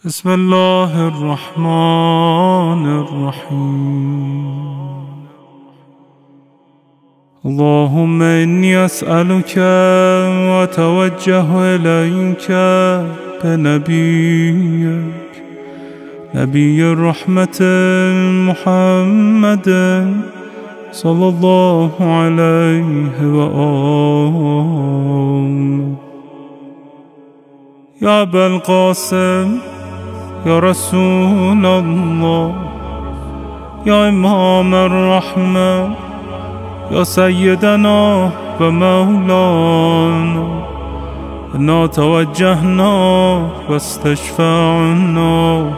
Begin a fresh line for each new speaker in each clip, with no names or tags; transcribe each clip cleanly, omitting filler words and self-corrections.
بسم الله الرحمن الرحيم. اللهم إني أسألك وأتوجه إليك بنبيك نبي الرحمة محمد صلى الله عليه وآله. يا أبا القاسم، يا رسول الله، يا إمام الرحمة، يا سيدنا ومولانا، إنا توجهنا واستشفعنا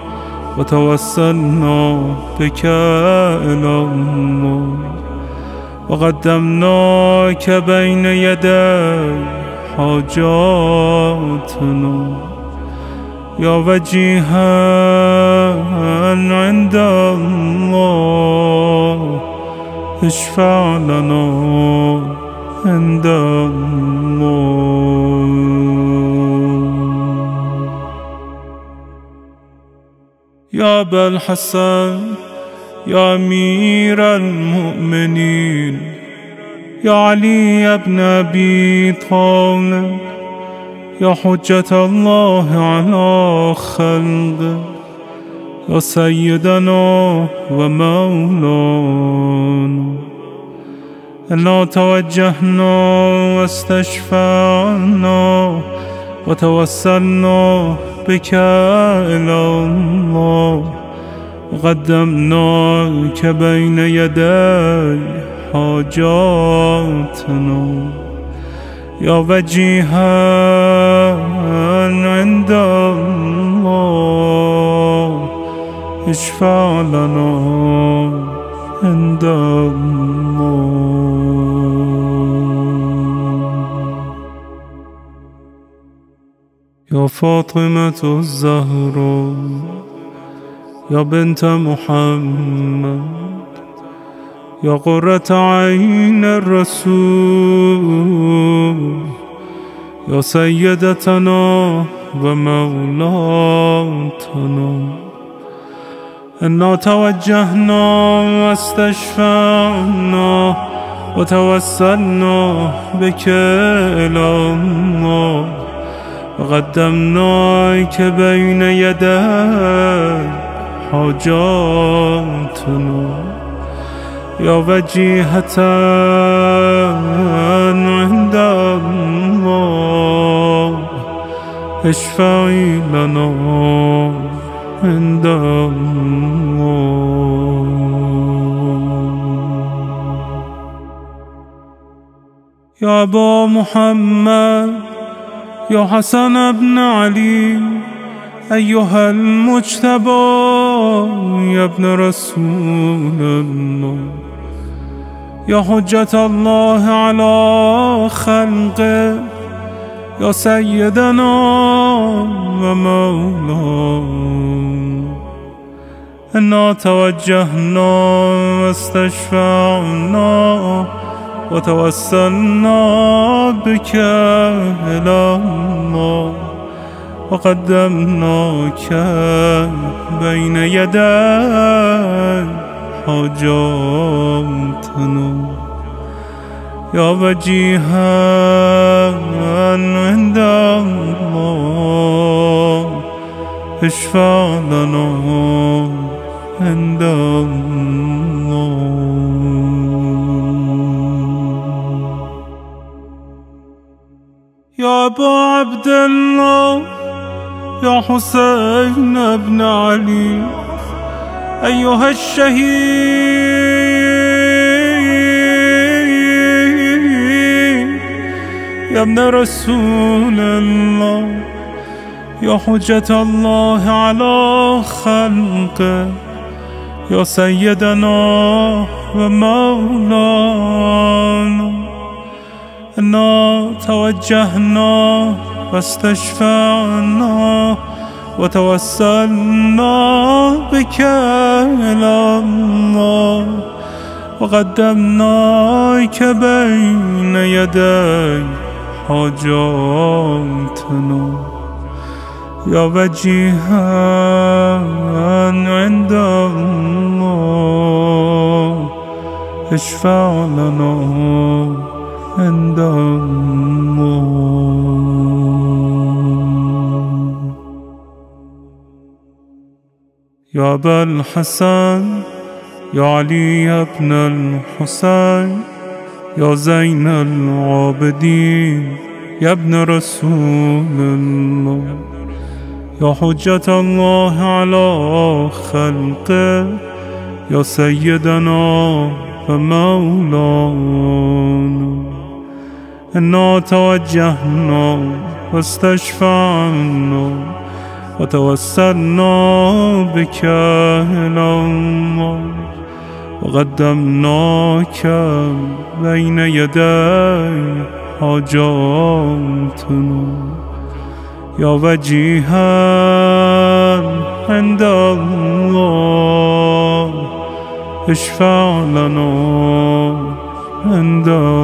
وتوسلنا بك إلى الله، وقدمناك بين يدي حاجاتنا يا وجيها عند الله، اشفع لنا عند الله. يا أبا الحسن، يا أمير المؤمنين، يا علي بن أبي طالب، يا حجة الله على خلقه، يا سيدنا ومولانا، إنا توجهنا واستشفعنا وتوسلنا بك إلى الله، وقدمناك بين يدي حاجاتنا يا وجيها عند الله، اشفع لنا عند الله. يا فاطمة الزهراء، يا بنت محمد، يا قرة عين الرسول، يا سيدتنا ومولاتنا، إنا توجهنا واستشفعنا وتوسلنا بك إلى الله، وقدمناك بين يدي حاجاتنا يا وجيهة عند الله، اشفعي لنا عند الله. يا أبا محمد، يا حسن بن علي، أيها المجتبى يا ابن رسول الله، يا حجة الله على خلقه، يا سيدنا ومولانا، إنا توجهنا واستشفعنا وتوسلنا بك إلى الله، وقدمناك بين يدي حاجاتنا يا وجيها عند الله، اشفع لنا عند الله. يا أبا عبد الله، يا حسين بن علي، أيها الشهيد يا ابن رسول الله، يا حجة الله على خلقه، يا سيدنا ومولانا، إنا توجهنا واستشفعنا وتوسلنا بك إلى الله، وقدمناك بين يدي حاجاتنا يا وجيها عند الله اشفع لنا عند الله. يا أبا الحسن يا علي بن الحسين يا زين العابدين يا ابن رسول الله، يا حجة الله على خلقه يا سيدنا ومولانا. إنا توجهنا واستشفعنا وتوسلنا بك إلى الله وقدمناك بين يدي حاجاتنا. يا وجيها عند الله اشفع لنا عند الله.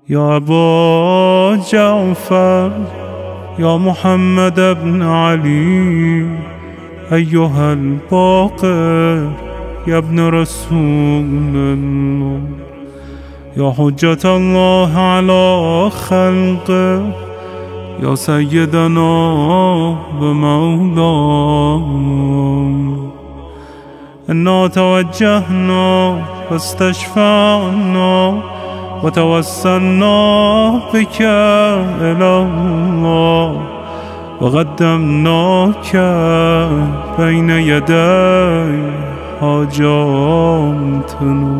يا أبا جعفر يا محمد بن علي أيها الباقر يا ابن رسول الله، يا حجة الله على خلقه يا سيدنا ومولانا. إنا توجهنا واستشفعنا وتوسلنا بك إلى الله وقدمناك بين يدي حاجاتنا.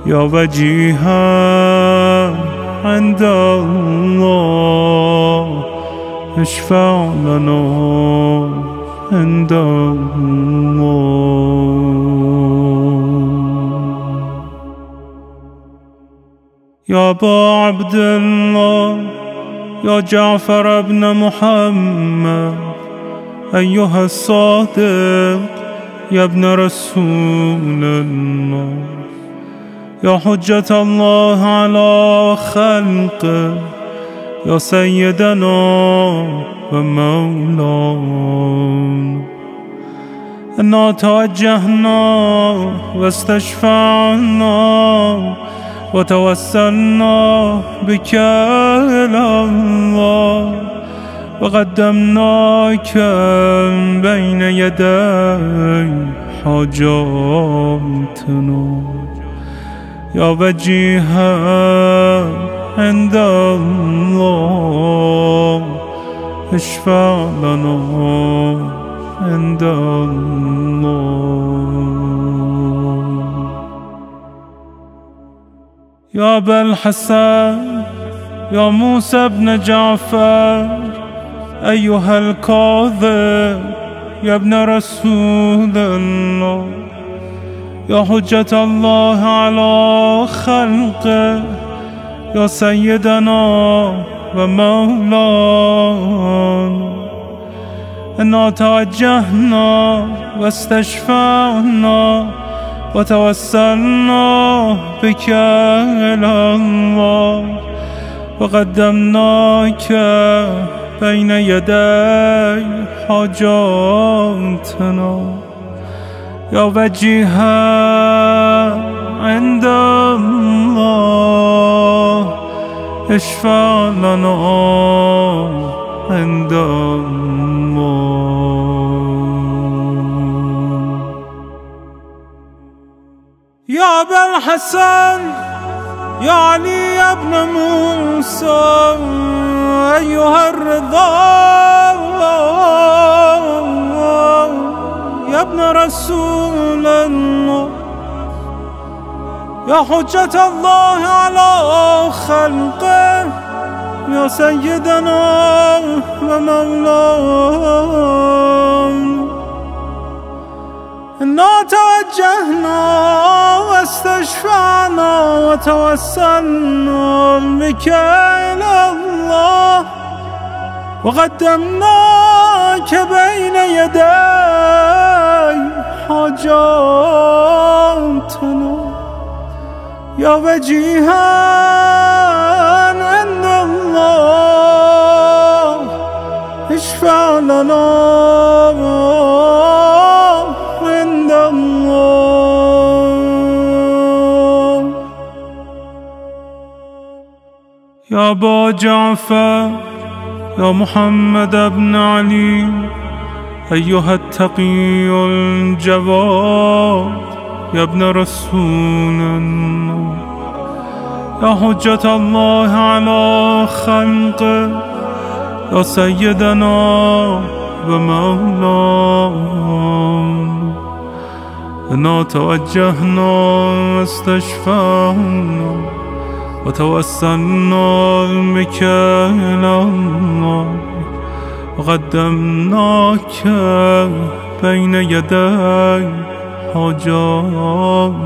يا وجيها عند الله اشفع لنا عند الله. يا أبا عبد الله يا جعفر بن محمد أيها الصادق يا ابن رسول الله، يا حجة الله على خلقه يا سيدنا ومولانا. إنا توجهنا واستشفعنا وتوسلنا بك إلى الله وقدمناك بين يدي حاجاتنا. يا وجيها عند الله اشفع لنا عند الله. يا أبا الحسن يا موسى بن جعفر أيها الكاظم يا ابن رسول الله، يا حجة الله على خلقه يا سيدنا ومولانا. إنا توجهنا واستشفعنا وتوسلنا بك إلى الله وقدمناك بين يدي حاجاتنا. يا وجيها عند الله اشفع لنا عند الله. يا أبا الحسن يا علي بن موسى أيها الرضا يا ابن رسول الله، يا حجة الله على خلقه يا سيدنا ومولانا. إنا توجهنا واستشفعنا وتوسلنا بك إلى الله وقدمناك بين يدي حاجاتنا. يا وجيها عند الله اشفع لنا عند الله. يا أبا جعفر يا محمد بن علي أيها التقي الجواد يا ابن رسول الله، يا حجة الله على خلقه، يا سيدنا ومولانا، إنا توجهنا واستشفعنا وتوسلنا بك إلى الله وقدمناك بين يدي حاجاتنا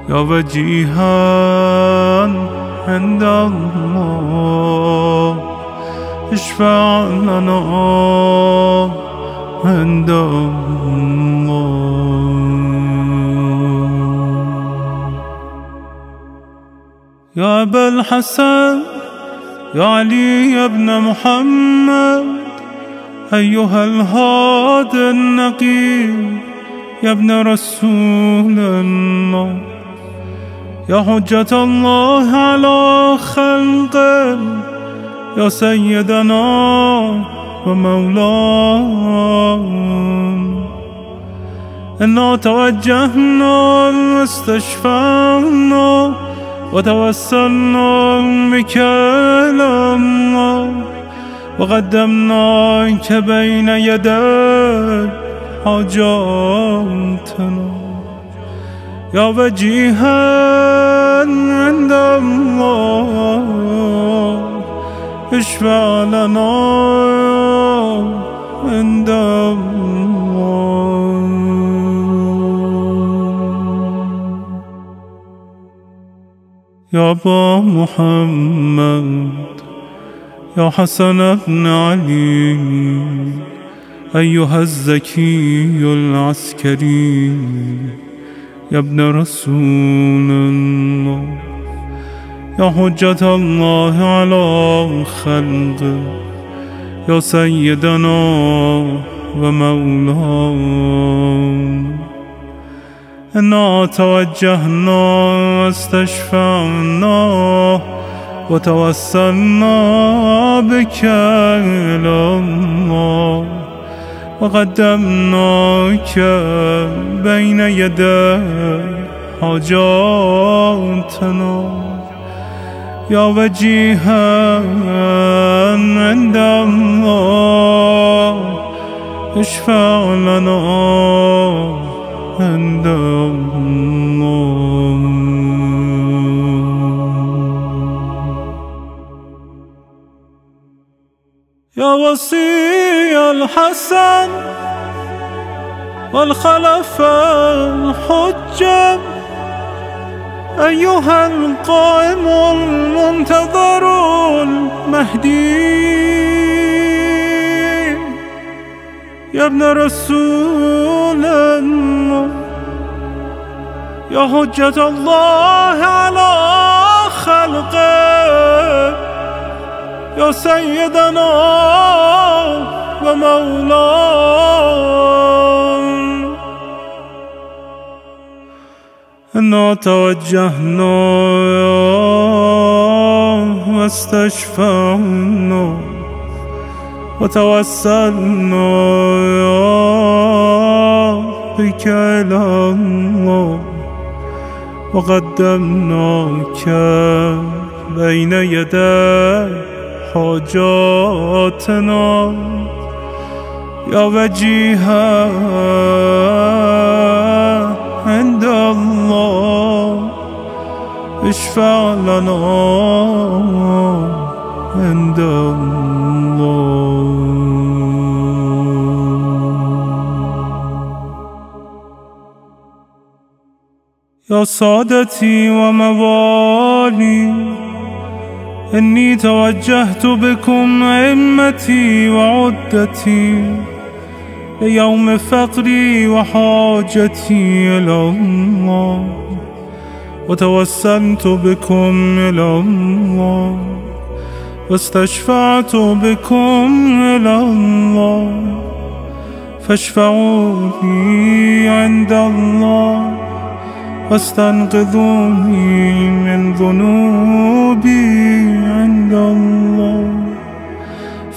يا وجيها عند الله اشفع لنا عند الله. يا أبا الحسن يا علي بن محمد أيها الهادي النقي يا ابن رسول الله، يا حجة الله على خلقه، يا سيدنا ومولانا، إنا توجهنا واستشفعنا وتوسلنا بك إلى الله وقدمناك بين يدي حاجاتنا يا وجيها عند الله اشفع لنا عند الله. يا أبا محمد يا حسن بن علي أيها الزكي العسكري يا ابن رسول الله، يا حجة الله على خلقه، يا سيدنا ومولانا، إنا توجهنا واستشفعنا وتوسلنا بك إلى الله وقدمناك بين يدي حاجاتنا يا وجيها عند الله اشفع لنا عند الله. يا وصي الحسن والخلفاء الحجة أيها القائم المنتظر المهدي يا ابن رسول الله، يا حجة الله على خلقه، يا سيدنا ومولانا، إنا توجهنا واستشفعنا وتوسلنا بك إلى الله وقدمناك بين يدي حاجاتنا يا وجيها عند الله اشفع لنا عند الله. يا سادتي وموالي إني توجهت بكم أئمتي وعدتي ليوم فقري وحاجتي إلى الله وتوسلت بكم إلى الله واستشفعت بكم إلى الله فاشفعوا لي عند الله واستنقذوني من ذنوبي عند الله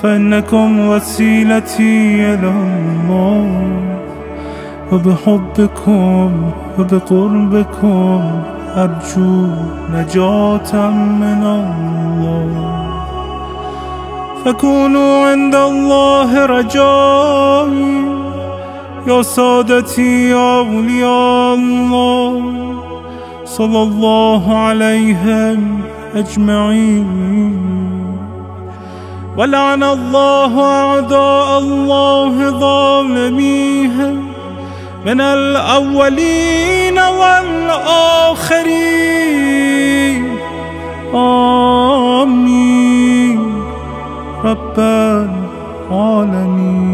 فإنكم وسيلتي إلى الله وبحبكم وبقربكم أرجو نجاة من الله فكونوا عند الله رجائي يا سادتي يا أولياء الله صلى الله عليهم أجمعين ولعن الله أعداء الله ظالميهم من الأولين والآخرين آمين رب العالمين.